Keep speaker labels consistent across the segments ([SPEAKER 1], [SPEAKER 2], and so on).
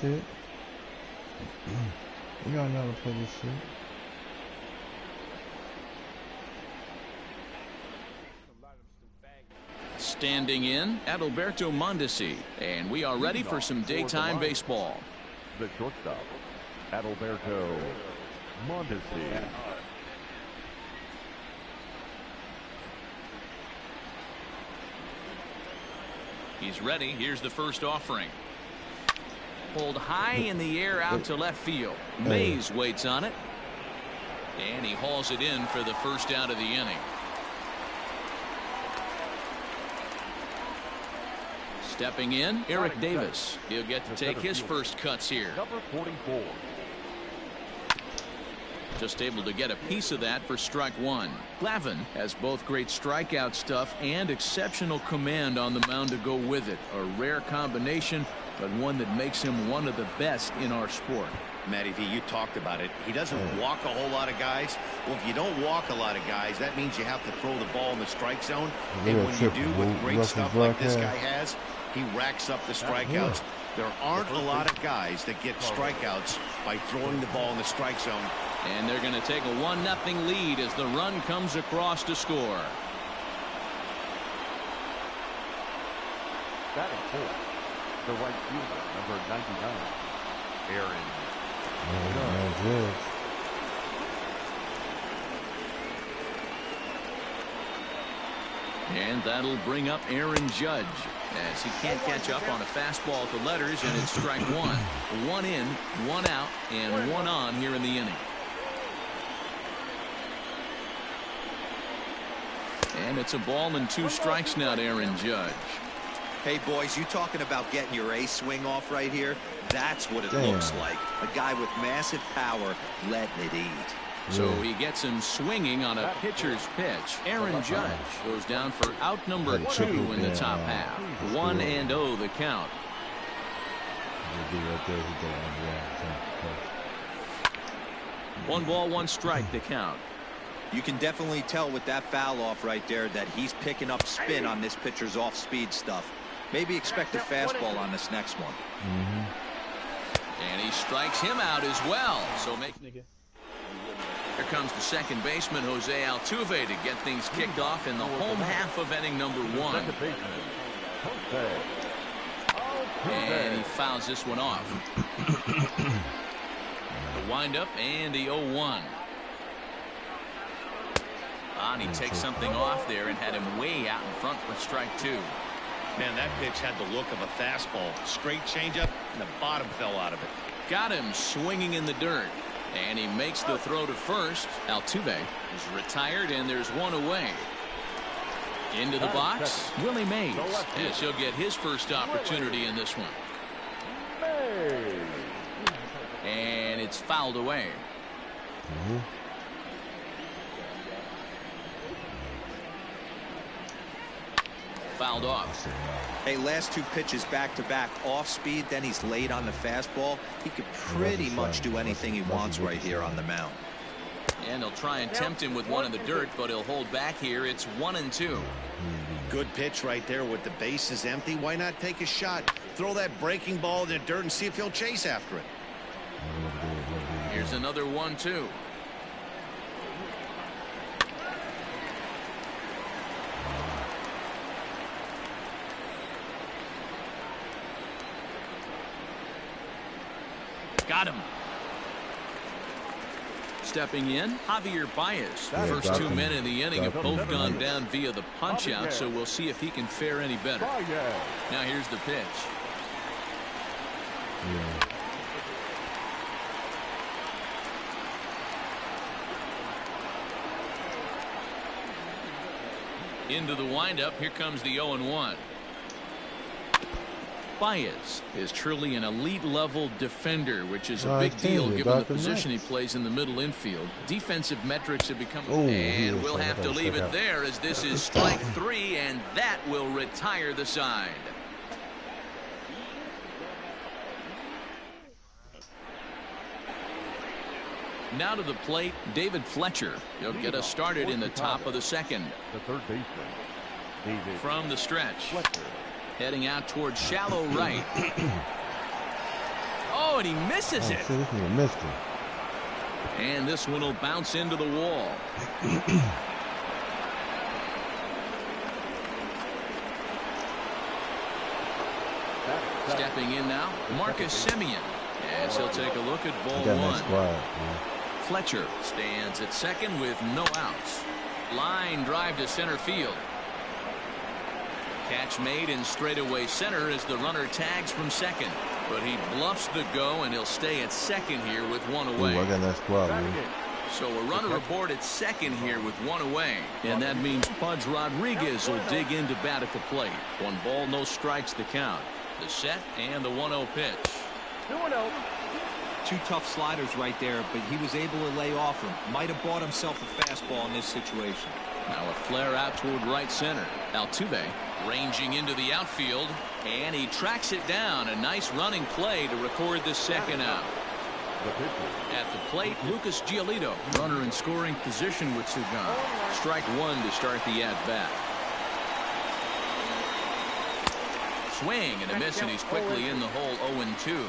[SPEAKER 1] shit. We gotta know how to play this shit.
[SPEAKER 2] Standing in, Adalberto Mondesi, and we are ready for some daytime baseball.
[SPEAKER 3] The shortstop, Adalberto Mondesi.
[SPEAKER 2] He's ready. Here's the first offering. Pulled high in the air out to left field. Mays waits on it. And he hauls it in for the first out of the inning. Stepping in, Eric Davis. He'll get to take his first cuts here.
[SPEAKER 3] Number 44.
[SPEAKER 2] Just able to get a piece of that for strike one. Glavin has both great strikeout stuff and exceptional command on the mound to go with it. A rare combination, but one that makes him one of the best in our sport.
[SPEAKER 4] Matty V, you talked about it. He doesn't walk a whole lot of guys. Well, if you don't walk a lot of guys, that means you have to throw the ball in the strike zone. And when you do, with great stuff like this guy has, he racks up the strikeouts. There aren't a lot of guys that get strikeouts by throwing the ball in the strike zone.
[SPEAKER 2] And they're going to take a 1-0 lead as the run comes across to score.
[SPEAKER 3] Batting fourth, the right fielder, number 99, Aaron Judge.
[SPEAKER 2] And that'll bring up Aaron Judge as he can't catch up on a fastball at the letters, and it's strike one. One in, one out, and one on here in the inning. And it's a ball and 2 strikes now to Aaron Judge.
[SPEAKER 4] Hey, boys, you talking about getting your ace swing off right here? That's what it looks like. A guy with massive power letting it eat.
[SPEAKER 2] So he gets him swinging on a pitcher's pitch. Aaron Judge goes down for out number 2 in the top half. 1-0 the count. 1 ball, 1 strike the count.
[SPEAKER 4] You can definitely tell with that foul off right there that he's picking up spin on this pitcher's off-speed stuff. Maybe expect a fastball on this next one.
[SPEAKER 2] And he strikes him out as well. So here comes the second baseman, Jose Altuve, to get things kicked off in the home half of inning number 1. And he fouls this one off. The windup and the 0-1. And he takes something off there and had him way out in front for strike 2.
[SPEAKER 4] Man, that pitch had the look of a fastball. Straight changeup, and the bottom fell out of it.
[SPEAKER 2] Got him swinging in the dirt. And he makes the throw to first. Altuve is retired, and there's one away. Into the box, Willie Mays, as he'll get his first opportunity in this one. And it's fouled away. Fouled off.
[SPEAKER 4] Hey, last 2 pitches back-to-back off speed, then he's late on the fastball. He could pretty much do anything he wants right here on the mound.
[SPEAKER 2] And he'll try and tempt him with one in the dirt, but he'll hold back here. It's 1-2.
[SPEAKER 4] Good pitch right there with the bases empty. Why not take a shot? Throw that breaking ball in the dirt and see if he'll chase after it.
[SPEAKER 2] Here's another 1-2. Got him. Stepping in, Javier Baez. The first 2 men in the inning have both gone down via the punch out, so we'll see if he can fare any better. Now here's the pitch. Into the windup. Here comes the 0-1. Baez is truly an elite level defender, which is a big deal given the position he plays in the middle infield. Defensive metrics have become, and we'll have to leave it there as this is strike 3, and that will retire the side. Now to the plate, David Fletcher. He'll get us started in the top of the second.
[SPEAKER 3] The third baseman, David
[SPEAKER 2] from the stretch.
[SPEAKER 3] Fletcher.
[SPEAKER 2] Heading out towards shallow right. and he misses it.
[SPEAKER 1] This one missed it.
[SPEAKER 2] And this one will bounce into the wall. Stepping in now, Marcus Semien, as he'll take a look at ball one. Fletcher stands at second with no outs. Line drive to center field. Catch made in straightaway center as the runner tags from second. But he bluffs the go, and he'll stay at second here with one away.
[SPEAKER 1] Ooh, I got that squad, man.
[SPEAKER 2] So a runner aboard at second here with one away. And that means Pudge Rodriguez will dig in to bat at the plate. 1 ball, no strikes the count. The set and the 1-0 pitch.
[SPEAKER 5] 2-0. 2 tough sliders right there, but he was able to lay off him. Might have bought himself a fastball in this situation.
[SPEAKER 2] Now a flare out toward right center. Altuve ranging into the outfield, and he tracks it down. A nice running play to record the second out. At the plate, Lucas Giolito, runner in scoring position with two gone. Strike one to start the at-bat. Swing and a miss, and he's quickly in the hole. 0-2.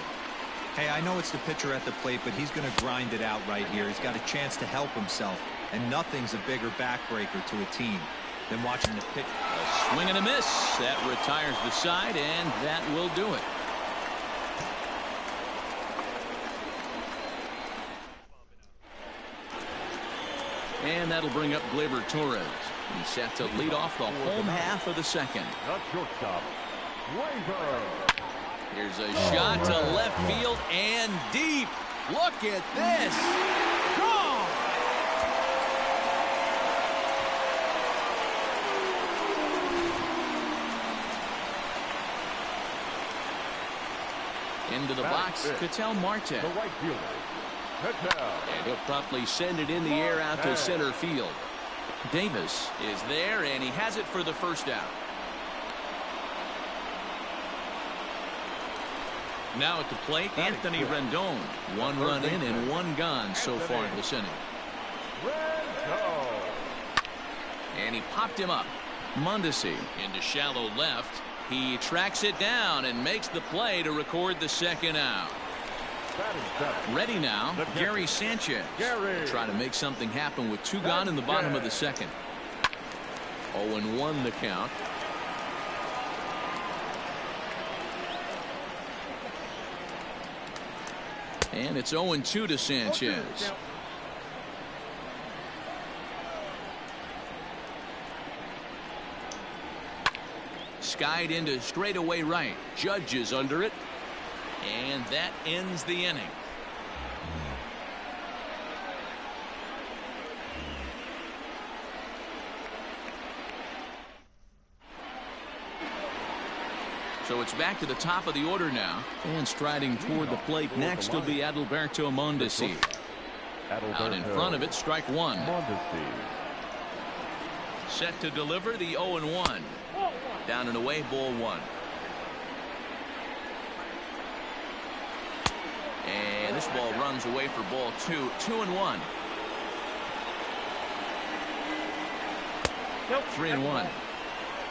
[SPEAKER 5] Hey, I know it's the pitcher at the plate, but he's going to grind it out right here. He's got a chance to help himself, and nothing's a bigger backbreaker to a team than watching the pitch.
[SPEAKER 2] A swing and a miss. That retires the side, and that will do it. And that'll bring up Gleyber Torres. He's set to lead off the home half of the second.
[SPEAKER 3] That's shortstop, Gleyber.
[SPEAKER 2] Here's a shot to left field and deep. Look at this. Gone. Into the box, Ketel Marte.
[SPEAKER 3] The right fielder, Ketel.
[SPEAKER 2] And he'll promptly send it in the air out to center field. Davis is there, and he has it for the first out. Now at the plate, Anthony Rendon. 1 run in and 1 gone so far in this inning. And he popped him up. Mondesi into shallow left. He tracks it down and makes the play to record the second out. Ready now, Gary Sanchez. Try to make something happen with 2 gone in the bottom of the second. 0-1 the count. And it's 0-2 to Sanchez. Skied into straightaway right. Judge is under it. And that ends the inning. So it's back to the top of the order now. And striding toward the plate next will be Adalberto Mondesi. Out in front of it, strike one. Set to deliver the 0-1. Down and away, ball one. And this ball runs away for ball two. 2-1. 3-1.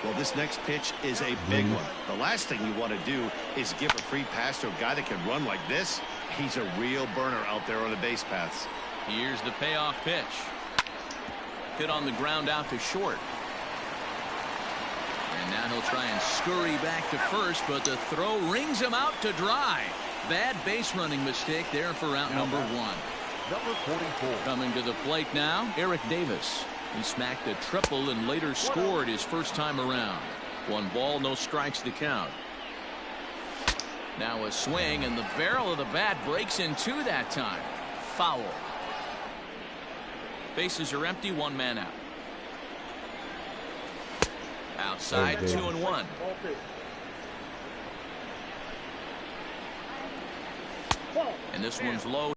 [SPEAKER 4] Well, this next pitch is a big one. The last thing you want to do is give a free pass to a guy that can run like this. He's a real burner out there on the base paths.
[SPEAKER 2] Here's the payoff pitch. Hit on the ground out to short. And now he'll try and scurry back to first, but the throw rings him out to dry. Bad base running mistake there for out number 1.
[SPEAKER 3] Number 44.
[SPEAKER 2] Coming to the plate now, Eric Davis. He smacked a triple and later scored his first time around. 1 ball, no strikes to count. Now a swing, and the barrel of the bat breaks in 2 that time. Foul. Bases are empty, 1 man out. Outside, 2-1. And this one's low.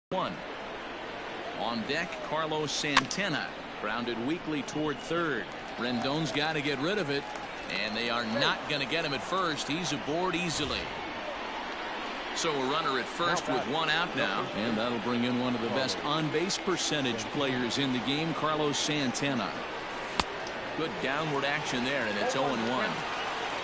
[SPEAKER 2] 1. On deck, Carlos Santana. Grounded weakly toward third. Rendon's got to get rid of it. And they are not going to get him at first. He's aboard easily. So a runner at first with 1 out now. And that'll bring in one of the best on-base percentage players in the game, Carlos Santana. Good downward action there, and it's 0-1.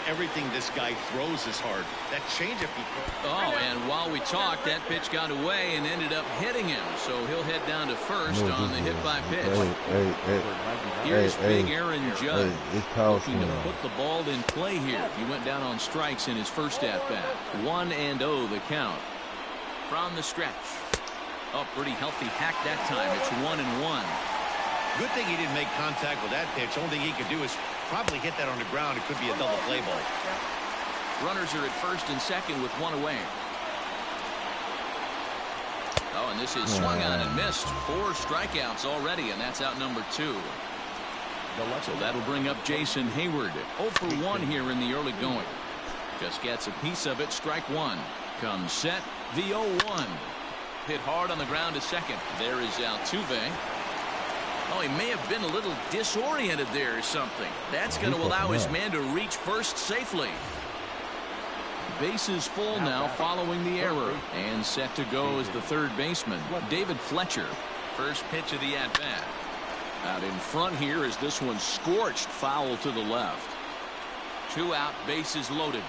[SPEAKER 4] everything this guy throws is hard. That changeup he throws.
[SPEAKER 2] Oh, and while we talked, that pitch got away and ended up hitting him. So he'll head down to first on the hit by pitch. Here's big Aaron Judge looking to put the ball in play here. He went down on strikes in his first at-bat. 1-0 the count. From the stretch. Oh, pretty healthy hack that time. It's 1-1.
[SPEAKER 4] Good thing he didn't make contact with that pitch. Only thing he could do is probably hit that on the ground. It could be a double play ball.
[SPEAKER 2] Runners are at first and second with one away. Oh, and this is swung on and missed. 4 strikeouts already, and that's out number 2. So that'll bring up Jason Hayward. 0 for 1 here in the early going. Just gets a piece of it. Strike 1. Comes set. The 0-1. Hit hard on the ground to second. There is Altuve. Oh, he may have been a little disoriented there or something. That's going to allow his man to reach first safely. Bases full now following the error. And set to go is the third baseman, David Fletcher. First pitch of the at-bat. Out in front here is this one scorched foul to the left. 2 out, bases loaded.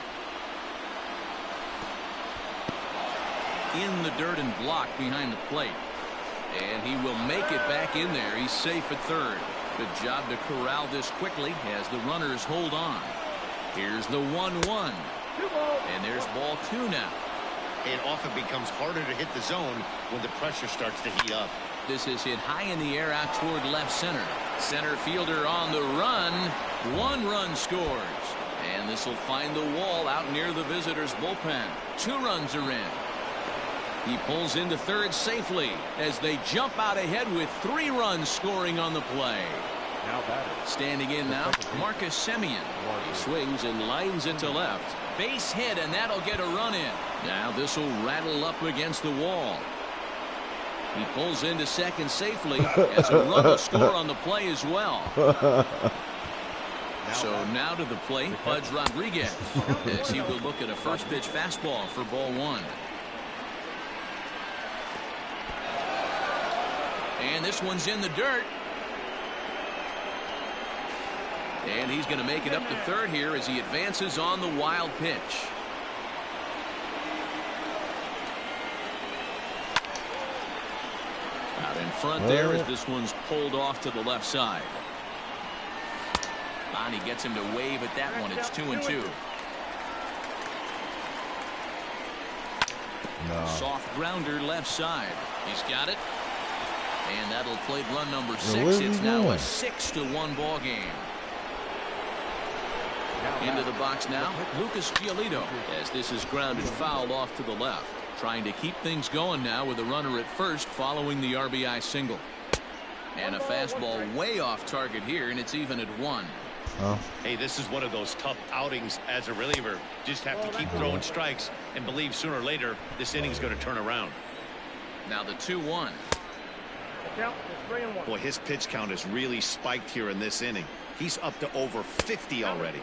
[SPEAKER 2] In the dirt and blocked behind the plate. And he will make it back in there. He's safe at third. Good job to corral this quickly as the runners hold on. Here's the 1-1. And there's ball 2 now.
[SPEAKER 4] It often becomes harder to hit the zone when the pressure starts to heat up.
[SPEAKER 2] This is hit high in the air out toward left center. Center fielder on the run. 1 run scores. And this will find the wall out near the visitors' bullpen. 2 runs are in. He pulls into third safely as they jump out ahead with 3 runs scoring on the play. Standing in now, Marcus Semien. He swings and lines it to left. Base hit, and that'll get a run in. Now this will rattle up against the wall. He pulls into second safely as a run will score on the play as well. So now to the plate, Pudge Rodriguez, as he will look at a first pitch fastball for ball 1. And this one's in the dirt. And he's going to make it up to third here as he advances on the wild pitch. Out in front there as this one's pulled off to the left side. Bonnie gets him to wave at that one. It's 2-2. No. Soft grounder left side. He's got it. And that'll play run number 6. It's now a 6-1 ball game. Into the box now, Lucas Giolito, as this is grounded foul off to the left. Trying to keep things going now with a runner at first following the RBI single. And a fastball way off target here, and it's even at 1.
[SPEAKER 4] Hey, this is one of those tough outings as a reliever. Just have to keep throwing strikes and believe sooner or later this inning's going to turn around.
[SPEAKER 2] Now the 2-1.
[SPEAKER 4] Boy, his pitch count has really spiked here in this inning. He's up to over 50 already.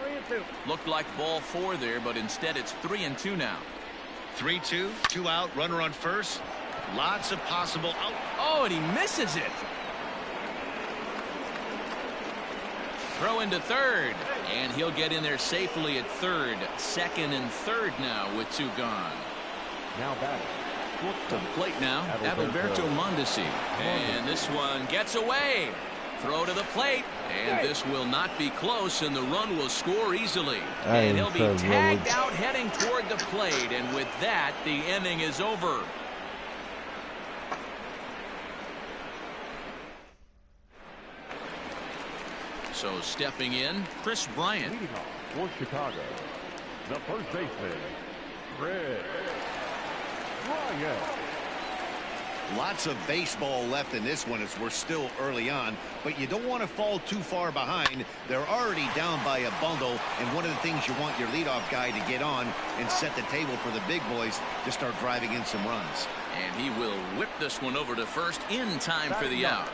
[SPEAKER 2] Looked like ball 4 there, but instead it's 3-2 now.
[SPEAKER 4] 3-2, 2 out, runner on first. Lots of possible out.
[SPEAKER 2] Oh, and he misses it. Throw into third, and he'll get in there safely at third. Second and third now with 2 gone.
[SPEAKER 3] Now batting.
[SPEAKER 2] To the plate now, Adalberto Mondesi. And this one gets away. Throw to the plate, and this will not be close, and the run will score easily. And he'll be tagged out heading toward the plate, and with that, the inning is over. So stepping in, Chris Bryant.
[SPEAKER 3] Leading off for Chicago, the first baseman, Chris Bryant.
[SPEAKER 4] Lots of baseball left in this one as we're still early on, but you don't want to fall too far behind. They're already down by a bundle, and one of the things you want your leadoff guy to get on and set the table for the big boys to start driving in some runs.
[SPEAKER 2] And he will whip this one over to first in time for the out.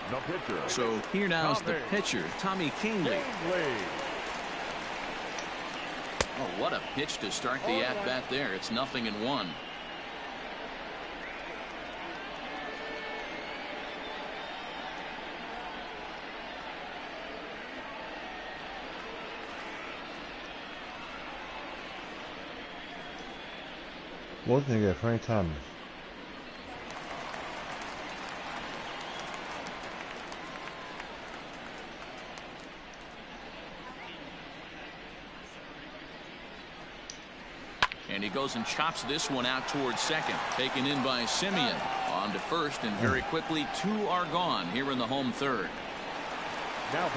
[SPEAKER 3] The pitcher.
[SPEAKER 2] So here now is the pitcher, Tommy Kingley. Oh, what a pitch to start the at-bat there. It's 0-1.
[SPEAKER 1] One thing at Frank Thomas.
[SPEAKER 2] And he goes and chops this one out towards second. Taken in by Simeon. On to first, and very quickly 2 are gone here in the home third.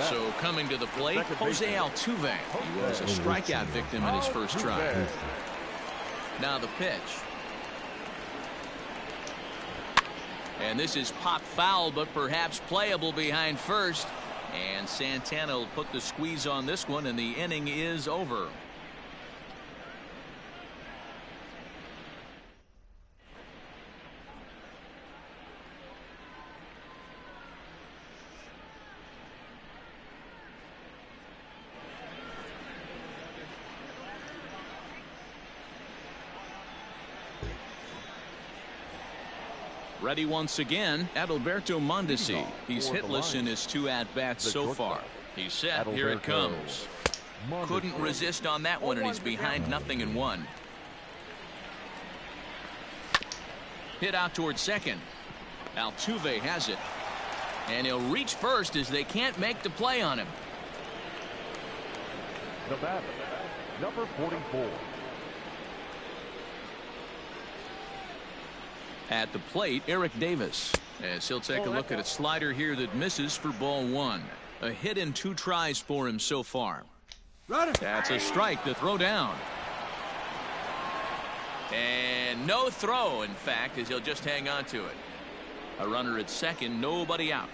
[SPEAKER 2] So coming to the plate, Jose Altuve. He was a strikeout victim in his first try. Now the pitch. And this is pop foul, but perhaps playable behind first. And Santana will put the squeeze on this one, and the inning is over. Ready once again, Adalberto Mondesi. He's hitless in his 2 at-bats so far. He's set. Here it comes. Couldn't resist on that one, and he's behind 0-1. Hit out towards second. Altuve has it. And he'll reach first as they can't make the play on him.
[SPEAKER 3] The batter, number 44.
[SPEAKER 2] At the plate, Eric Davis, as he'll take a look at a slider here that misses for ball 1. A hit in 2 tries for him so far. That's a strike to throw down. And no throw, in fact, as he'll just hang on to it. A runner at second, nobody out.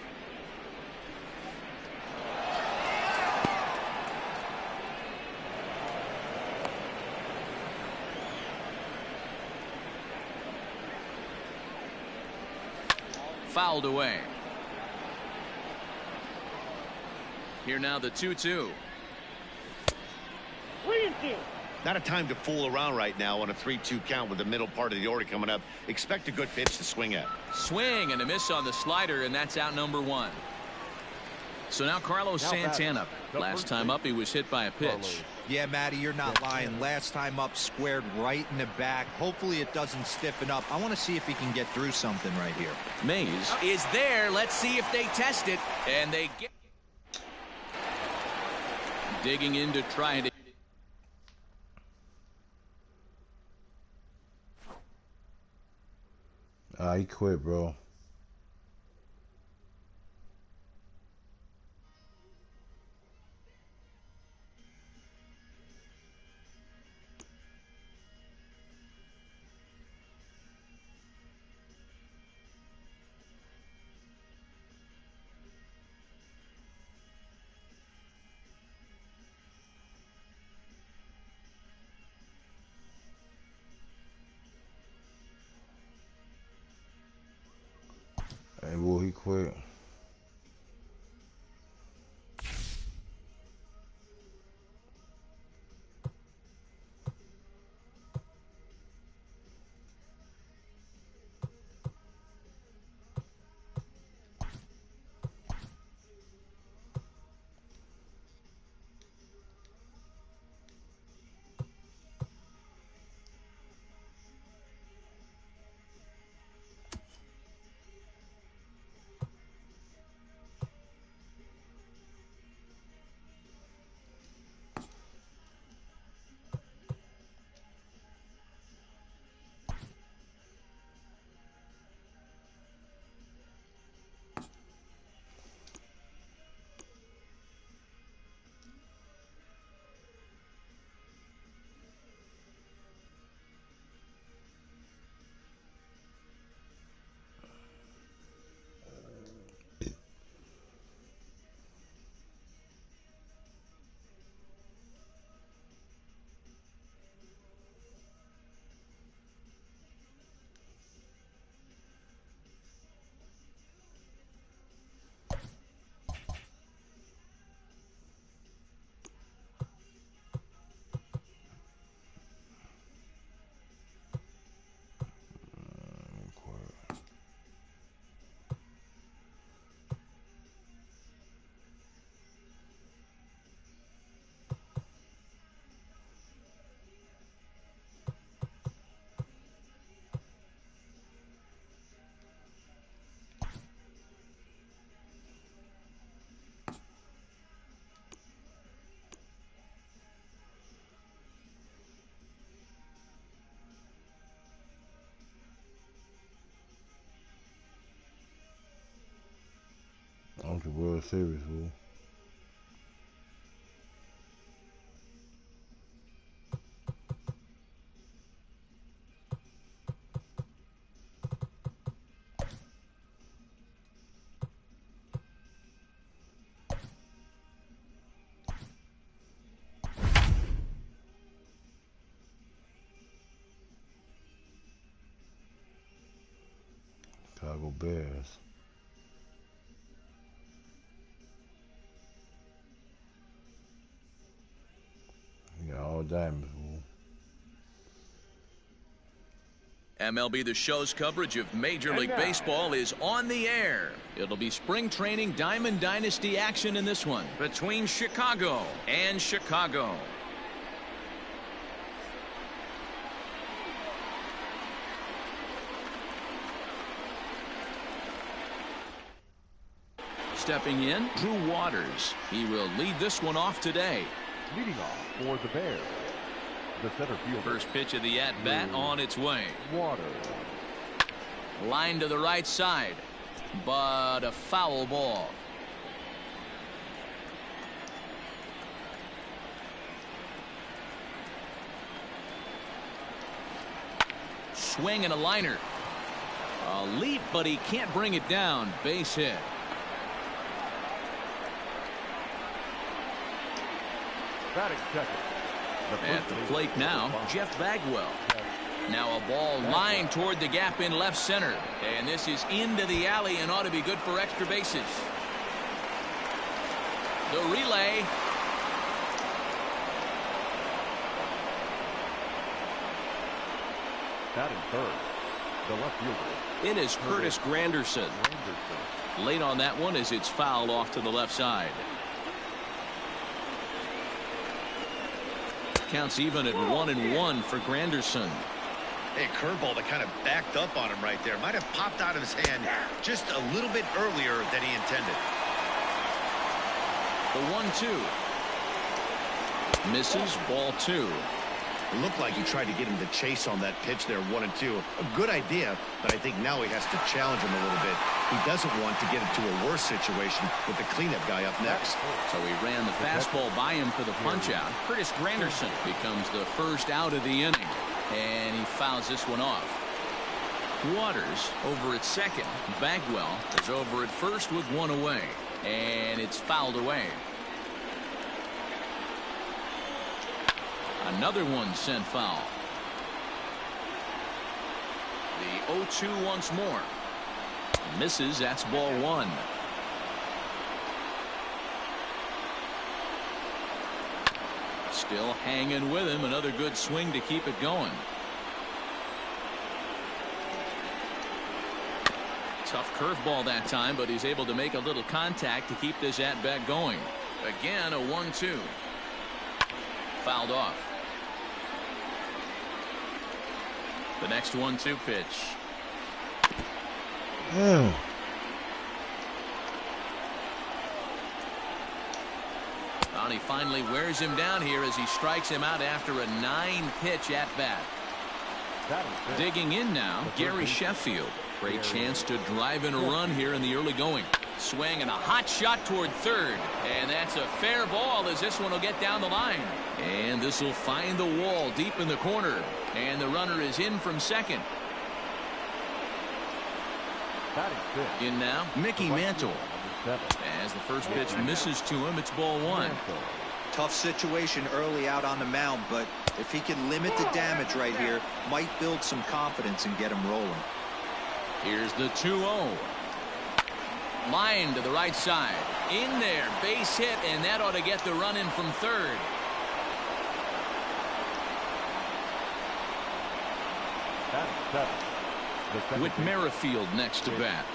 [SPEAKER 2] Fouled away. Here now the 2-2.
[SPEAKER 4] Not a time to fool around right now on a 3-2 count with the middle part of the order coming up. Expect a good pitch to swing at.
[SPEAKER 2] Swing and a miss on the slider, and that's out number 1. So now Carlos Santana. Last time up he was hit by a pitch.
[SPEAKER 5] Yeah, Matty, you're not lying. Last time up, squared right in the back. Hopefully it doesn't stiffen up. I want to see if he can get through something right here.
[SPEAKER 2] Mays is there. Let's see if they test it. And they get digging in to try it.
[SPEAKER 1] He quit, bro. Hey, boy, he quit. the World Series, fool. Chicago Bears. Yeah, all diamonds, fool.
[SPEAKER 2] MLB The Show's coverage of Major League Baseball is on the air. It'll be spring training Diamond Dynasty action in this one between Chicago and Chicago. Stepping in, Drew Waters. He will lead this one off today.
[SPEAKER 3] Leading off for the Bears, the center fielder.
[SPEAKER 2] First pitch of the at-bat on its way.
[SPEAKER 3] Waters.
[SPEAKER 2] Line to the right side, but a foul ball. Swing and a liner. A leap, but he can't bring it down. Base hit.
[SPEAKER 3] Batting second.
[SPEAKER 2] At the plate now, Jeff Bagwell. Now a ball lined toward the gap in left center. And this is into the alley and ought to be good for extra bases. The relay.
[SPEAKER 3] Batting third, the left fielder.
[SPEAKER 2] It is Curtis Granderson. Late on that one as it's fouled off to the left side. Counts even at 1-1 for Granderson.
[SPEAKER 4] Hey, curveball that kind of backed up on him right there. Might have popped out of his hand just a little bit earlier than he intended.
[SPEAKER 2] The 1-2. Misses, ball 2.
[SPEAKER 4] It looked like he tried to get him to chase on that pitch there, 1-2. A good idea, but I think now he has to challenge him a little bit. He doesn't want to get into a worse situation with the cleanup guy up next.
[SPEAKER 2] So he ran the fastball by him for the punch-out. Curtis Granderson becomes the first out of the inning, and he fouls this one off. Waters over at second. Bagwell is over at first with one away, and it's fouled away. Another one sent foul. The 0-2 once more. Misses. That's ball 1. Still hanging with him. Another good swing to keep it going. Tough curveball that time, but he's able to make a little contact to keep this at-bat going. Again, a 1-2. Fouled off. The next 1-2 pitch.
[SPEAKER 1] Damn.
[SPEAKER 2] And he finally wears him down here as he strikes him out after a 9-pitch at-bat. Digging in now, Gary Sheffield. Great chance to drive in a run here in the early going. Swing and a hot shot toward third. And that's a fair ball as this one will get down the line. And this will find the wall deep in the corner. And the runner is in from second. In now, Mickey Mantle. As the first pitch misses to him, it's ball 1.
[SPEAKER 5] Tough situation early out on the mound, but if he can limit the damage right here, might build some confidence and get him rolling.
[SPEAKER 2] Here's the 2-0. Line to the right side. In there, base hit, and that ought to get the run in from third. With Merrifield next to bat.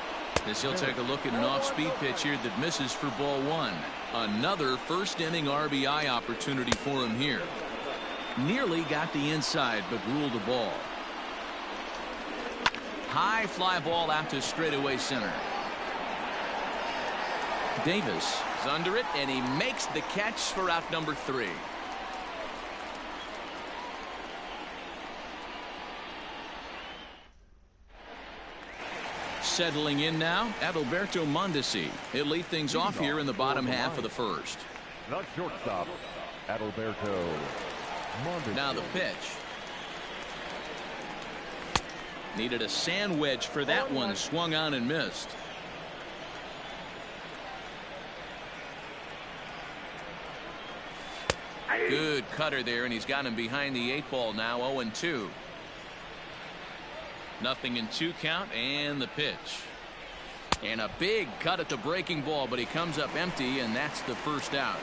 [SPEAKER 2] As he'll take a look at an off-speed pitch here that misses for ball 1. Another first-inning RBI opportunity for him here. Nearly got the inside, but ruled the ball. High fly ball out to straightaway center. Davis is under it, and he makes the catch for out number 3. settling in now, Adalberto Mondesi. He'll lead things off here in the bottom half of the first.
[SPEAKER 3] Not shortstop, Adalberto Mondesi.
[SPEAKER 2] Now the pitch. Needed a sand wedge for that one. Swung on and missed. Good cutter there, and he's got him behind the 8 ball now. 0-2. Nothing in 2 count, and the pitch. And a big cut at the breaking ball, but he comes up empty, and that's the first out.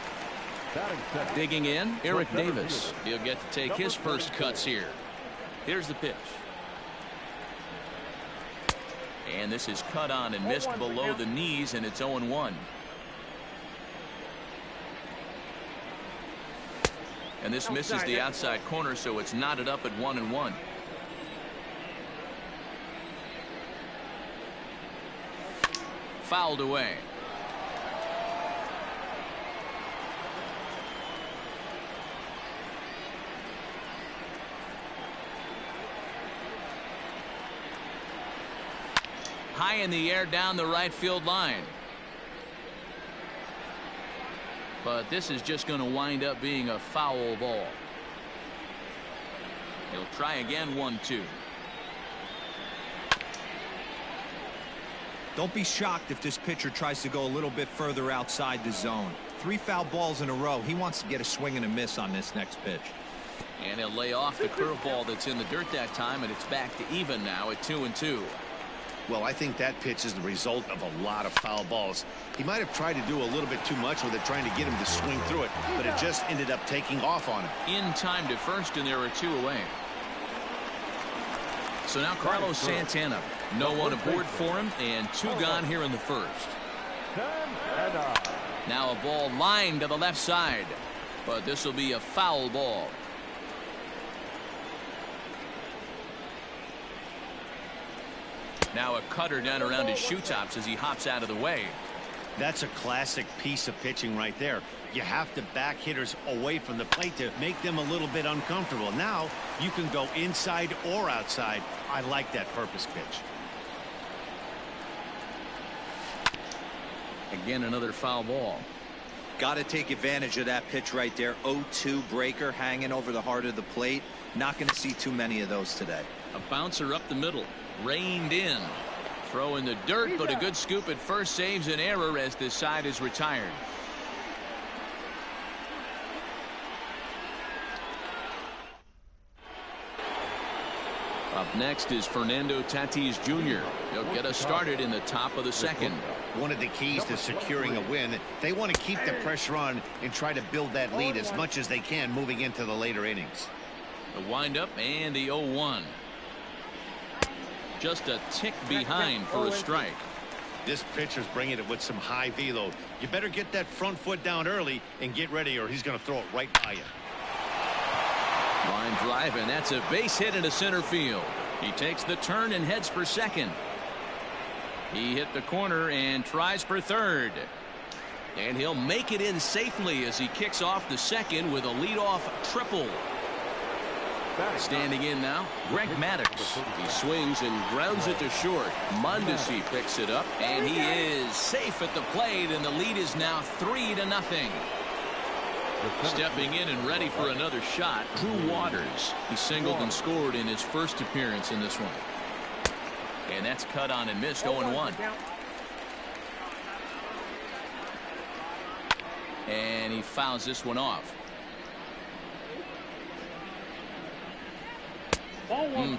[SPEAKER 2] Digging in, Eric Davis. He'll get to take his first cuts here. Here's the pitch. And this is cut on and missed below the knees, and it's 0-1. And this misses the outside corner, so it's knotted up at 1-1. Fouled away. High in the air down the right field line. But this is just going to wind up being a foul ball. He'll try again. 1-2.
[SPEAKER 5] Don't be shocked if this pitcher tries to go a little bit further outside the zone. 3 foul balls in a row. He wants to get a swing and a miss on this next pitch.
[SPEAKER 2] And he'll lay off the curveball that's in the dirt that time, and it's back to even now at 2-2.
[SPEAKER 4] Well, I think that pitch is the result of a lot of foul balls. He might have tried to do a little bit too much with it, trying to get him to swing through it, but it just ended up taking off on him.
[SPEAKER 2] In time to first, and there are 2 away. So now Carlos Santana. No one aboard for him, and 2 gone here in the first. Now a ball lined to the left side, but this will be a foul ball. Now a cutter down around his shoe tops as he hops out of the way.
[SPEAKER 4] That's a classic piece of pitching right there. You have to back hitters away from the plate to make them a little bit uncomfortable. Now you can go inside or outside. I like that purpose pitch.
[SPEAKER 2] Again, another foul ball.
[SPEAKER 5] Got to take advantage of that pitch right there. 0-2 breaker hanging over the heart of the plate. Not going to see too many of those today.
[SPEAKER 2] A bouncer up the middle. Reined in. Throw in the dirt, but a good scoop at first saves an error as this side is retired. Up next is Fernando Tatis Jr. He'll get us started in the top of the second.
[SPEAKER 4] One of the keys to securing a win, they want to keep the pressure on and try to build that lead as much as they can moving into the later innings.
[SPEAKER 2] The windup and the 0-1. Just a tick behind for a strike.
[SPEAKER 4] This pitcher's bringing it with some high velo. You better get that front foot down early and get ready, or he's going to throw it right by you.
[SPEAKER 2] Line drive, and that's a base hit into center field. He takes the turn and heads for second. He hit the corner and tries for third. And he'll make it in safely as he kicks off the second with a leadoff triple. Standing in now, Greg Maddux. He swings and grounds it to short. Mondesi picks it up, and he is safe at the plate, and the lead is now 3-0. Stepping in and ready for another shot, Drew Waters. He singled and scored in his first appearance in this one. And that's cut on and missed. 0-1. And he fouls this one off.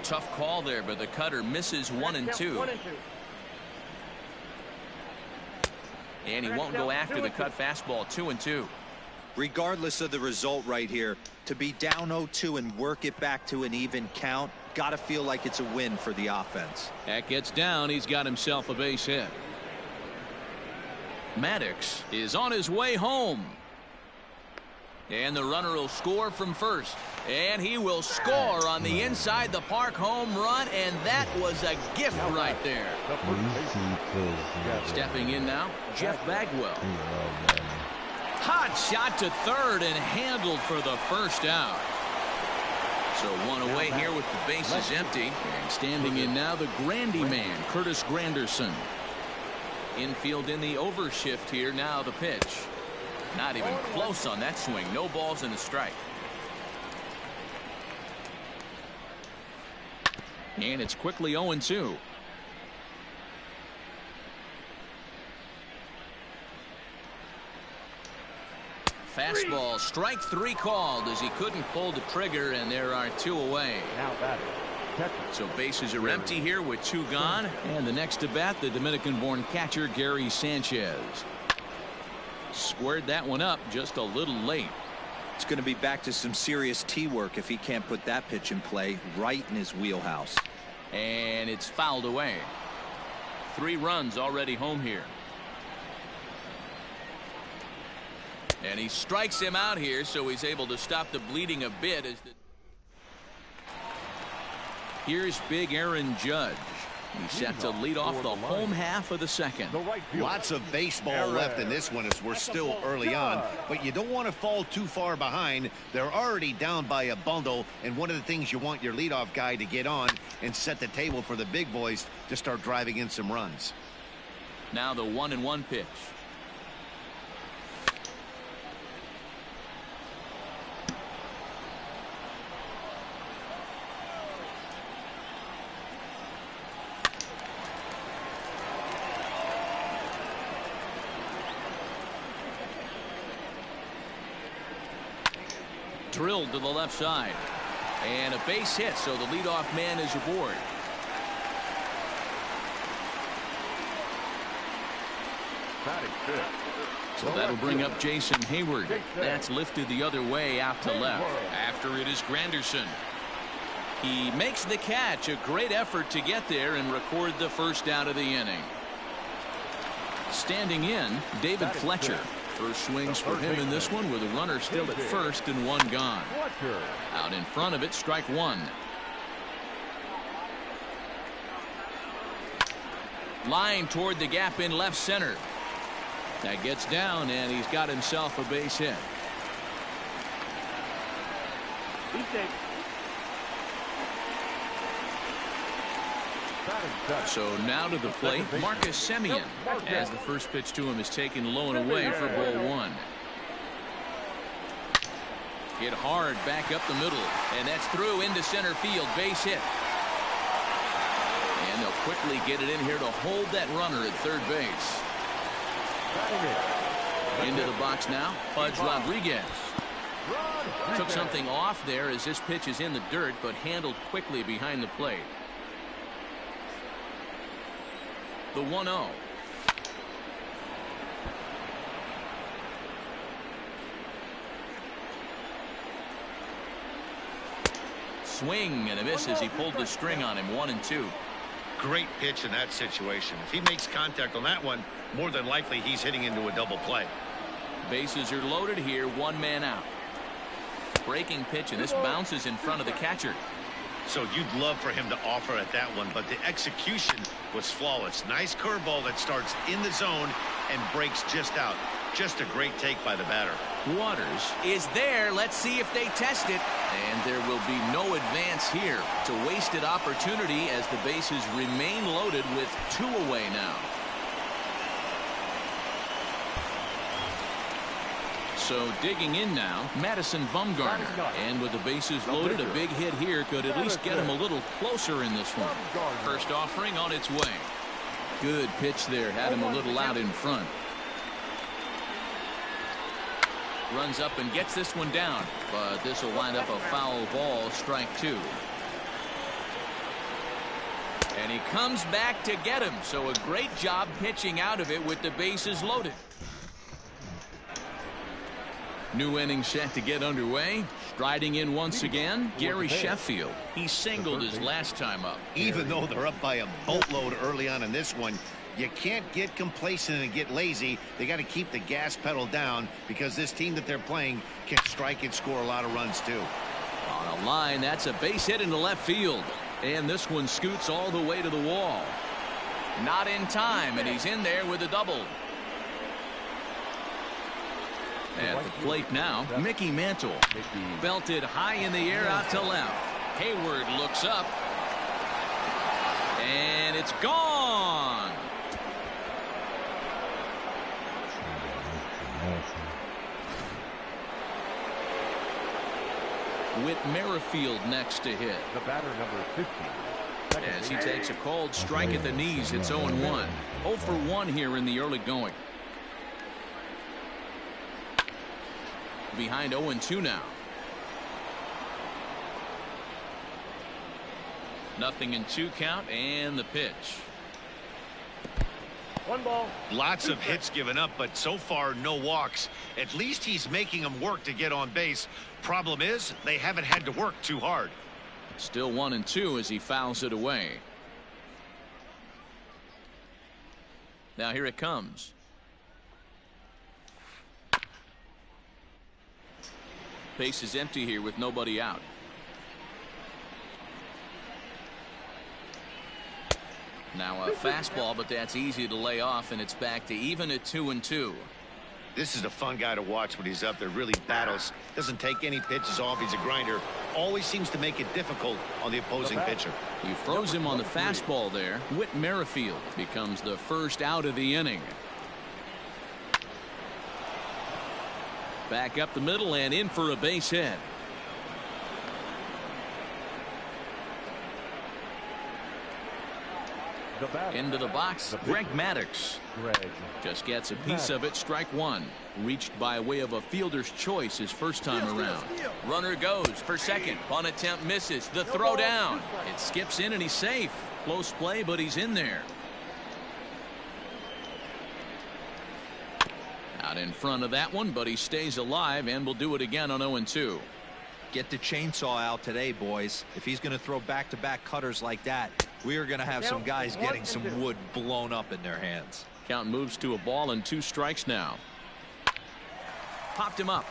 [SPEAKER 2] Tough call there, but the cutter misses 1-2. And he won't go after the cut fastball. 2-2.
[SPEAKER 5] Regardless of the result right here, to be down 0-2 and work it back to an even count, got to feel like it's a win for the offense.
[SPEAKER 2] That gets down. He's got himself a base hit. Maddux is on his way home. And the runner will score from first. And he will score on the inside the park home run, and that was a gift right there. Stepping in now, Jeff Bagwell. Hot shot to third and handled for the first out. So one away here with the bases empty. And standing in now, the Grandy man, Curtis Granderson. Infield in the overshift here. Now the pitch. Not even close on that swing. No balls and a strike. And it's quickly 0-2. Fastball, strike 3 called as he couldn't pull the trigger, and there are 2 away.
[SPEAKER 3] Now batter.
[SPEAKER 2] So bases are empty here with 2 gone. And the next to bat, the Dominican-born catcher, Gary Sanchez. Squared that one up just a little late.
[SPEAKER 5] It's going to be back to some serious tee work if he can't put that pitch in play right in his wheelhouse.
[SPEAKER 2] And it's fouled away. 3 runs already home here. And he strikes him out here, so he's able to stop the bleeding a bit. Here's big Aaron Judge. He's set to lead off the home half of the second.
[SPEAKER 4] Lots of baseball left in this one as we're still early on, but you don't want to fall too far behind. They're already down by a bundle, and one of the things you want your leadoff guy to get on and set the table for the big boys to start driving in some runs.
[SPEAKER 2] Now the 1-1 pitch. Drilled to the left side. And a base hit, so the leadoff man is aboard. So that'll bring up Jason Hayward. That's lifted the other way out to left. After it is Granderson. He makes the catch. A great effort to get there and record the first out of the inning. Standing in, David Fletcher. First swings for him in this one with a runner still at first and 1 gone. Out in front of it, strike 1. Line toward the gap in left center. That gets down, and he's got himself a base hit. So now to the plate, Marcus Semien, as the first pitch to him is taken low and away for ball 1. Hit hard back up the middle, and that's through into center field, base hit. And they'll quickly get it in here to hold that runner at third base. Into the box now, Pudge Rodriguez. Took something off there as this pitch is in the dirt, but handled quickly behind the plate. The 1-0. Swing and a miss as he pulled the string on him. 1-2.
[SPEAKER 4] Great pitch in that situation. If he makes contact on that one, more than likely he's hitting into a double play.
[SPEAKER 2] Bases are loaded here. 1 man out. Breaking pitch, and this bounces in front of the catcher.
[SPEAKER 4] So you'd love for him to offer at that one, but the execution was flawless. Nice curveball that starts in the zone and breaks just out. Just a great take by the batter.
[SPEAKER 2] Waters is there. Let's see if they test it. And there will be no advance here. It's a wasted opportunity as the bases remain loaded with 2 away now. So digging in now, Madison Bumgarner. And with the bases loaded, a big hit here could at least get him a little closer in this one. First offering on its way. Good pitch there. Had him a little out in front. Runs up and gets this one down. But this will wind up a foul ball, strike 2. And he comes back to get him. So a great job pitching out of it with the bases loaded. New inning set to get underway. Striding in once again, Gary Sheffield. He singled his last time up.
[SPEAKER 4] Even though they're up by a boatload early on in this one, you can't get complacent and get lazy. They got to keep the gas pedal down because this team that they're playing can strike and score a lot of runs too.
[SPEAKER 2] On a line, that's a base hit into left field. And this one scoots all the way to the wall. Not in time, and he's in there with a double. At the plate now, Mickey Mantle. Belted high in the air out to left. Hayward looks up. And it's gone. Whit Merrifield next to hit.
[SPEAKER 3] The batter, number 15.
[SPEAKER 2] As he takes a called strike at the knees, it's 0-1. 0 for 1 here in the early going. Behind 0-2 now. Nothing in 2 count, and the pitch.
[SPEAKER 3] 1 ball.
[SPEAKER 4] Lots of hits given up, but so far no walks. At least he's making them work to get on base. Problem is, they haven't had to work too hard.
[SPEAKER 2] Still 1-2 as he fouls it away. Now here it comes. Base is empty here with nobody out. Now a fastball, but that's easy to lay off, and it's back to even at 2-2.
[SPEAKER 4] This is a fun guy to watch when he's up there. Really battles. Doesn't take any pitches off. He's a grinder. Always seems to make it difficult on the opposing pitcher.
[SPEAKER 2] He froze him on the fastball there. Whit Merrifield becomes the first out of the inning. Back up the middle and in for a base hit. Into the box, Greg Maddux. Just gets a piece of it, strike 1. Reached by way of a fielder's choice his first time around. Runner goes for second. Bunt attempt misses. The throw down. It skips in and he's safe. Close play, but he's in there. Out in front of that one, but he stays alive and will do it again on 0-2.
[SPEAKER 5] Get the chainsaw out today, boys. If he's going to throw back-to-back cutters like that, we are going to have some guys getting some wood blown up in their hands.
[SPEAKER 2] Count moves to a ball and 2 strikes now. Popped him up.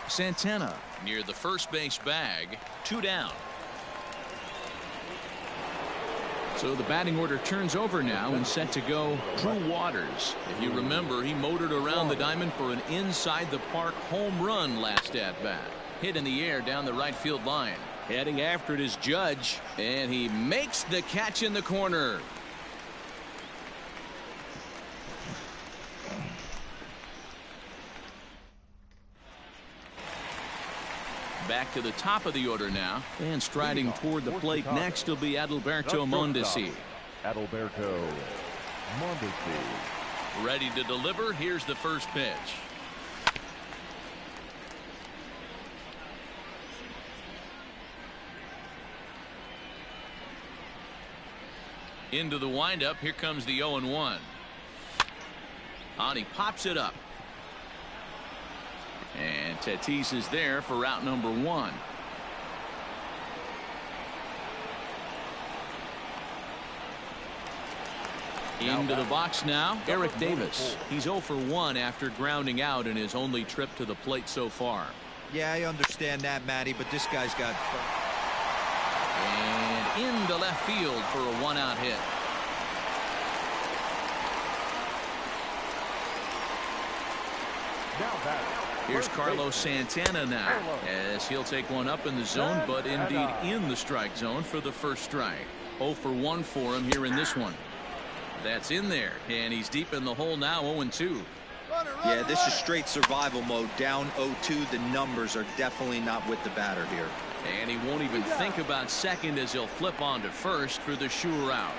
[SPEAKER 2] Santana near the first base bag. 2 down. So the batting order turns over now and set to go Drew Waters. If you remember, he motored around the diamond for an inside the park home run last at bat. Hit in the air down the right field line. Heading after it is Judge, and he makes the catch in the corner. Back to the top of the order now, and striding toward the plate next will be Adalberto Mondesi.
[SPEAKER 3] Adalberto Mondesi.
[SPEAKER 2] Ready to deliver. Here's the first pitch. Into the windup. Here comes the 0-1. He pops it up. And Tatis is there for route number 1. Into the box now, Eric Davis. He's 0 for 1 after grounding out in his only trip to the plate so far.
[SPEAKER 5] Yeah, I understand that, Matty, but this guy's got...
[SPEAKER 2] And into left field for a 1-out hit. Here's Carlos Santana now, as he'll take one up in the zone, but indeed in the strike zone for the first strike. 0 for 1 for him here in this one. That's in there, and he's deep in the hole now, 0-2.
[SPEAKER 5] Yeah, this is straight survival mode. Down 0-2. The numbers are definitely not with the batter here.
[SPEAKER 2] And he won't even think about second as he'll flip on to first for the sure out.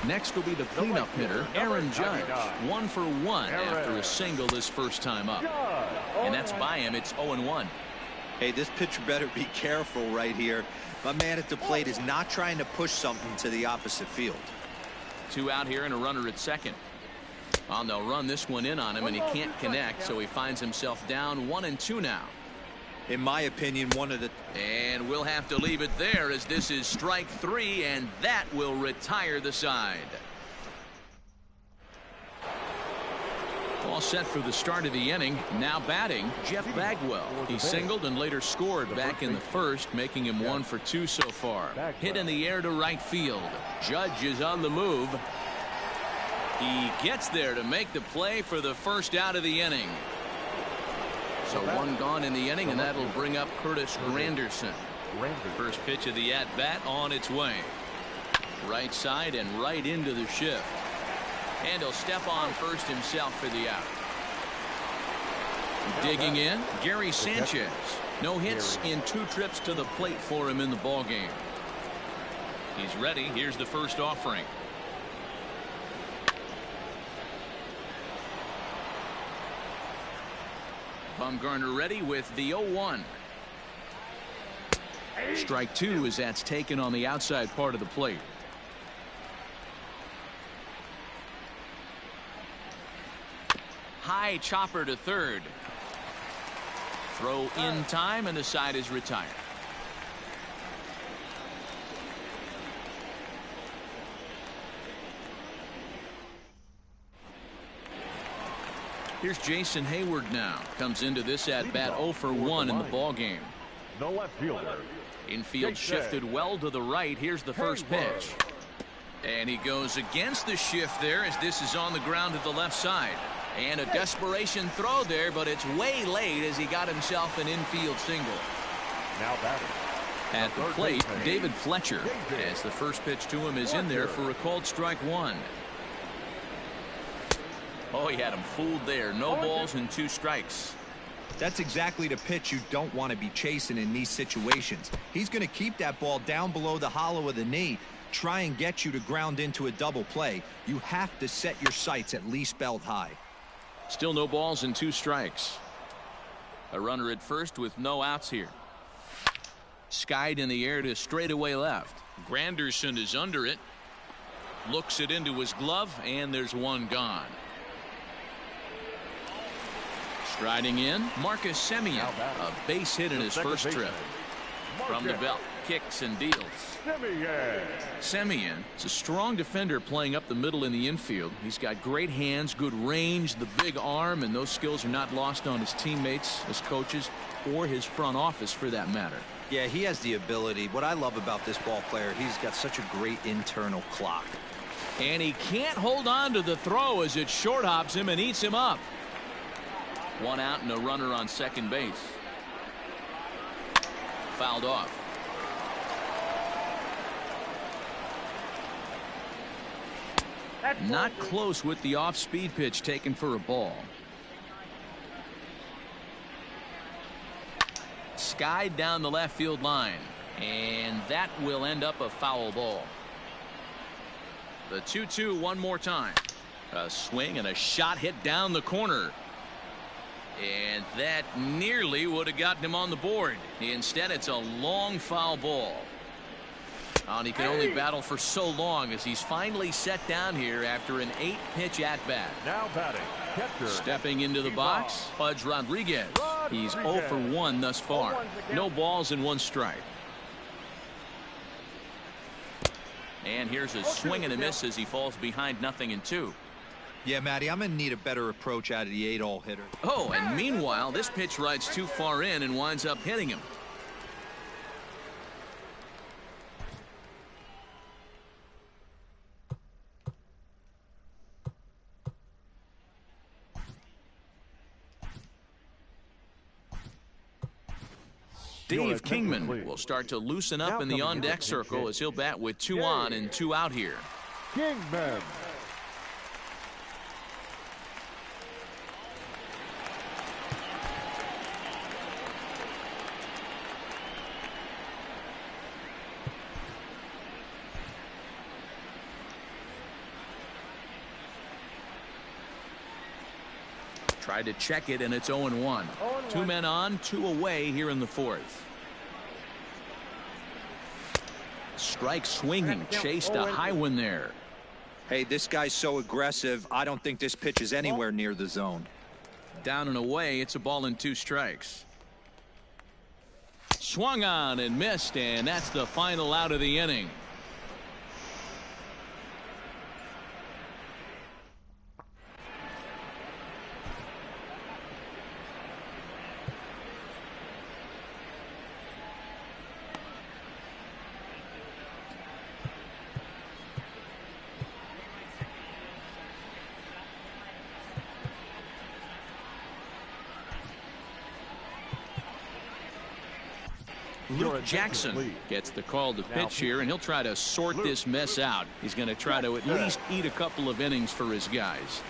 [SPEAKER 2] Next will be the cleanup hitter, Aaron Judge. 1 for 1 after a single his first time up. And that's by him. It's 0-1.
[SPEAKER 5] Hey, this pitcher better be careful right here. My man at the plate is not trying to push something to the opposite field.
[SPEAKER 2] 2 out here and a runner at second. They'll run this one in on him, and he can't connect, so he finds himself down 1-2 now.
[SPEAKER 5] In my opinion, one of the...
[SPEAKER 2] And we'll have to leave it there as this is strike 3, and that will retire the side. All set for the start of the inning. Now batting, Jeff Bagwell. He singled and later scored back in the first, making him 1 for 2 so far. Hit in the air to right field. Judge is on the move. He gets there to make the play for the first out of the inning. So 1 gone in the inning, and that'll bring up Curtis Granderson. First pitch of the at-bat on its way. Right side and right into the shift. And he'll step on first himself for the out. Digging in, Gary Sanchez. No hits in 2 trips to the plate for him in the ballgame. He's ready. Here's the first offering. Bumgarner ready with the 0-1. Strike 2 as that's taken on the outside part of the plate. High chopper to third. Throw in time and the side is retired. Here's Jason Hayward now. Comes into this at bat 0 for 1 in the ball game.
[SPEAKER 3] The left fielder.
[SPEAKER 2] Infield shifted well to the right. Here's the first pitch. And he goes against the shift there as this is on the ground to the left side. And a desperation throw there, but it's way late as he got himself an infield single.
[SPEAKER 3] Now batting.
[SPEAKER 2] At the plate, David Fletcher, as the first pitch to him is in there for a called strike 1. Oh, he had him fooled there. No balls and 2 strikes.
[SPEAKER 5] That's exactly the pitch you don't want to be chasing in these situations. He's going to keep that ball down below the hollow of the knee, try and get you to ground into a double play. You have to set your sights at least belt high.
[SPEAKER 2] Still no balls and 2 strikes. A runner at first with no outs here. Skied in the air to straightaway left. Granderson is under it. Looks it into his glove, and there's 1 gone. Striding in, Marcus Semien, a base hit in his first trip. From the belt, kicks and deals. Semien is a strong defender playing up the middle in the infield. He's got great hands, good range, the big arm, and those skills are not lost on his teammates, his coaches, or his front office for that matter.
[SPEAKER 5] Yeah, he has the ability. What I love about this ball player, he's got such a great internal clock.
[SPEAKER 2] And he can't hold on to the throw as it short hops him and eats him up. 1 out and a runner on second base. Fouled off. Not close with the off-speed pitch taken for a ball. Skied down the left field line. And that will end up a foul ball. The 2-2 one more time. A swing and a shot hit down the corner. And that nearly would have gotten him on the board. Instead, it's a long foul ball. And he can only battle for so long as he's finally set down here after an 8-pitch at-bat.
[SPEAKER 3] Now batting. Catcher.
[SPEAKER 2] Stepping into the box, Pudge Rodriguez. He's 0 for 1 thus far. No balls and 1 strike. And here's a swing and a miss as he falls behind 0-2.
[SPEAKER 5] Yeah, Matty, I'm going to need a better approach out of the 8-hole hitter.
[SPEAKER 2] Oh, and meanwhile, this pitch rides too far in and winds up hitting him. Dave Kingman will start to loosen up in the on-deck circle as he'll bat with 2 on and 2 out here.
[SPEAKER 3] Kingman.
[SPEAKER 2] Tried to check it, and it's 0-1. 2 men on, 2 away here in the 4th. Strike swinging, chased a high one there.
[SPEAKER 5] Hey, this guy's so aggressive, I don't think this pitch is anywhere near the zone.
[SPEAKER 2] Down and away, it's a ball and 2 strikes. Swung on and missed, and that's the final out of the inning. Luke Jackson gets the call to pitch here, and he'll try to sort this mess out. He's going to try to at least eat a couple of innings for his guys.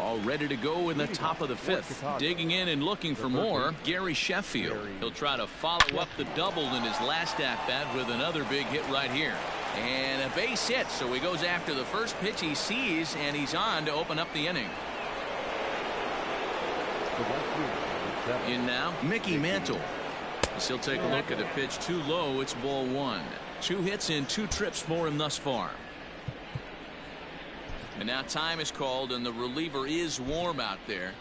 [SPEAKER 2] All ready to go in the top of the fifth. Digging in and looking for more, Gary Sheffield. He'll try to follow up the double in his last at-bat with another big hit right here. And a base hit, so he goes after the first pitch he sees, and he's on to open up the inning. In now, Mickey Mantle. As he'll take a look at the pitch too low, it's ball one. 2 hits in 2 trips for him thus far. And now time is called, and the reliever is warm out there.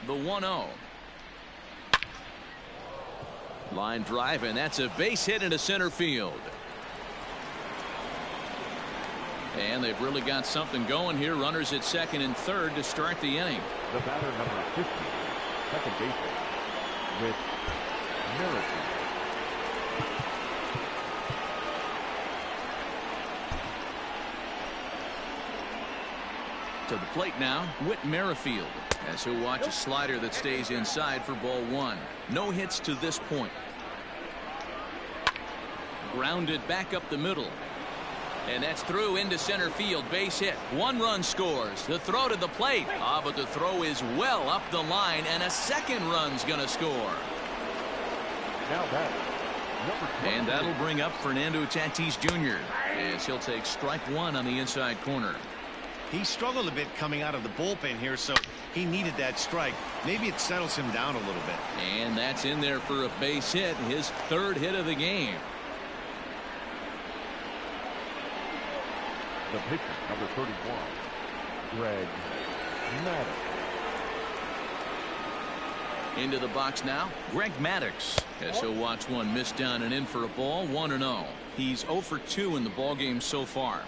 [SPEAKER 2] The 1-0. Line drive, and that's a base hit into center field. And they've really got something going here. Runners at second and third to start the inning.
[SPEAKER 3] The batter, number 50, second baseman, with Merrifield.
[SPEAKER 2] To the plate now, Whit Merrifield, as he'll watch a slider that stays inside for ball one. No hits to this point. Grounded back up the middle. And that's through into center field. Base hit. 1 run scores. The throw to the plate. But the throw is well up the line, and a second run's going to score.
[SPEAKER 3] Now that,
[SPEAKER 2] and that'll bring up Fernando Tatis Jr. as he'll take strike 1 on the inside corner.
[SPEAKER 4] He struggled a bit coming out of the bullpen here, so he needed that strike. Maybe it settles him down a little bit.
[SPEAKER 2] And that's in there for a base hit, his 3rd hit of the game.
[SPEAKER 3] the pitcher, number 31, Greg Maddux.
[SPEAKER 2] Into the box now, Greg Maddux, as he'll watch one miss down and in for a ball. 1-0. He's 0 for 2 in the ball game so far.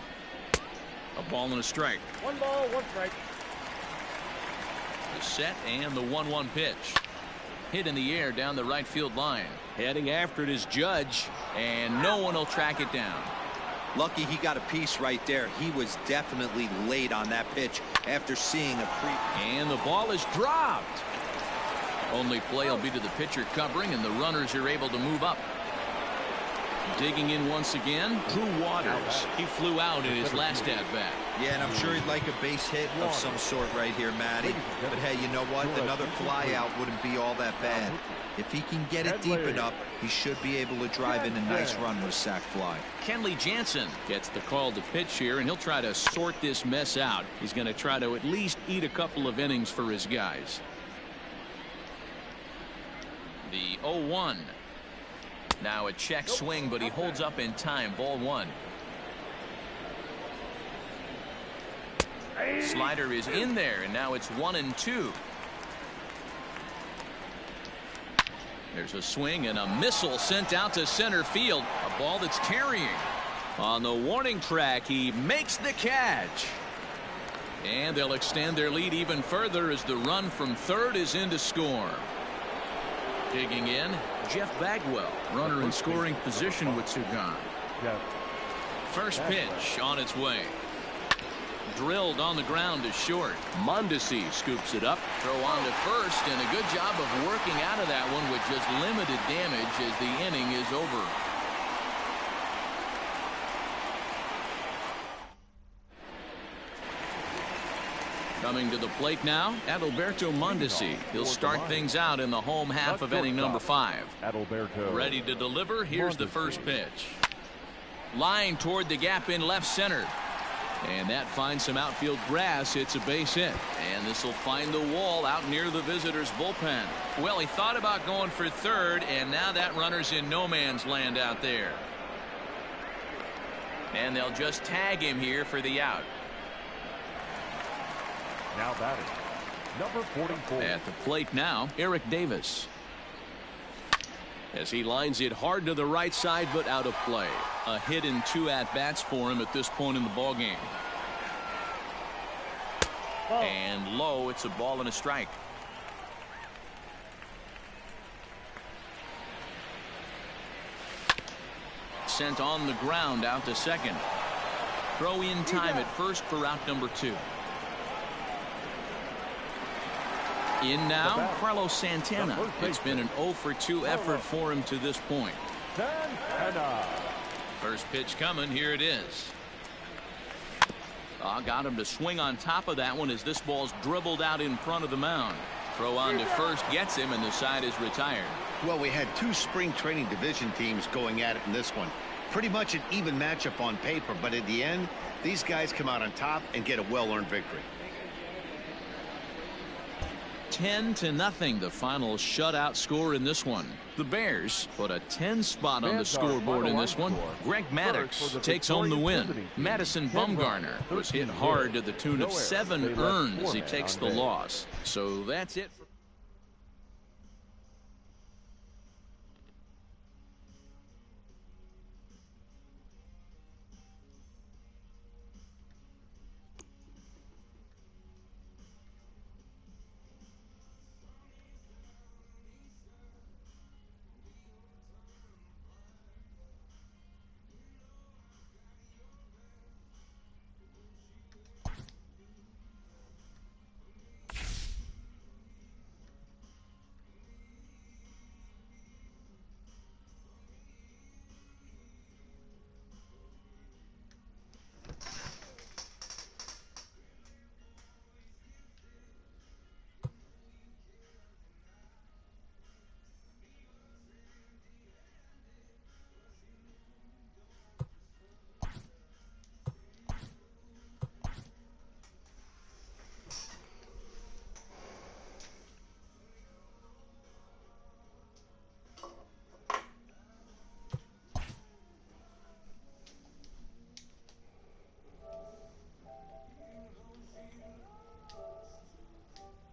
[SPEAKER 2] A ball and a strike.
[SPEAKER 6] 1 ball, 1 strike.
[SPEAKER 2] The set and the 1-1 pitch. Hit in the air down the right field line. Heading after it is Judge, and no one will track it down.
[SPEAKER 5] Lucky he got a piece right there. He was definitely late on that pitch after seeing a
[SPEAKER 2] And the ball is dropped. Only play will be to the pitcher covering, and the runners are able to move up. Digging in once again, Drew Waters. He flew out in his last at-bat.
[SPEAKER 5] Yeah, and I'm sure he'd like a base hit of some sort right here, Matty. But hey, you know what? Another fly out wouldn't be all that bad. If he can get it deep enough, he should be able to drive in a nice run with a sac fly.
[SPEAKER 2] Kenley Jansen gets the call to pitch here, and he'll try to sort this mess out. He's going to try to at least eat a couple of innings for his guys. The 0-1. Now a check swing, but he holds up in time. Ball 1. Slider is in there, and now it's 1-2. There's a swing and a missile sent out to center field. A ball that's carrying. On the warning track, he makes the catch. And they'll extend their lead even further as the run from third is in to score. Digging in, Jeff Bagwell, runner in scoring position with 2 gone. First pitch on its way. Drilled on the ground to short. Mondesi scoops it up. Throw on to first, and a good job of working out of that one with just limited damage as the inning is over. Coming to the plate now, Adalberto Mondesi. He'll start things out in the home half of inning number 5.
[SPEAKER 3] Adalberto.
[SPEAKER 2] Ready to deliver. Here's the first pitch. Line toward the gap in left center. And that finds some outfield grass. It's a base hit. And this will find the wall out near the visitors' bullpen. Well, he thought about going for third, and now that runner's in no man's land out there. And they'll just tag him here for the out.
[SPEAKER 3] Now batting, number 44.
[SPEAKER 2] At the plate now, Eric Davis. As he lines it hard to the right side, but out of play. A hit in 2 at-bats for him at this point in the ballgame. And low, it's a ball and a strike. Sent on the ground out to second. Throw in time at first for route number 2. In now, Carlos Santana. It's been an 0 for 2 effort for him to this point. First pitch coming. Here it is. Got him to swing on top of that one as this ball's dribbled out in front of the mound. Throw on to first gets him, and the side is retired.
[SPEAKER 4] Well, we had 2 spring training division teams going at it in this one. Pretty much an even matchup on paper, but at the end, these guys come out on top and get a well-earned victory.
[SPEAKER 2] 10-0, the final shutout score in this one. The Bears put a 10 spot on the scoreboard in this one. Greg Maddux takes home the win. Madison Bumgarner was hit hard to the tune of 7 earned as he takes the loss. So that's it for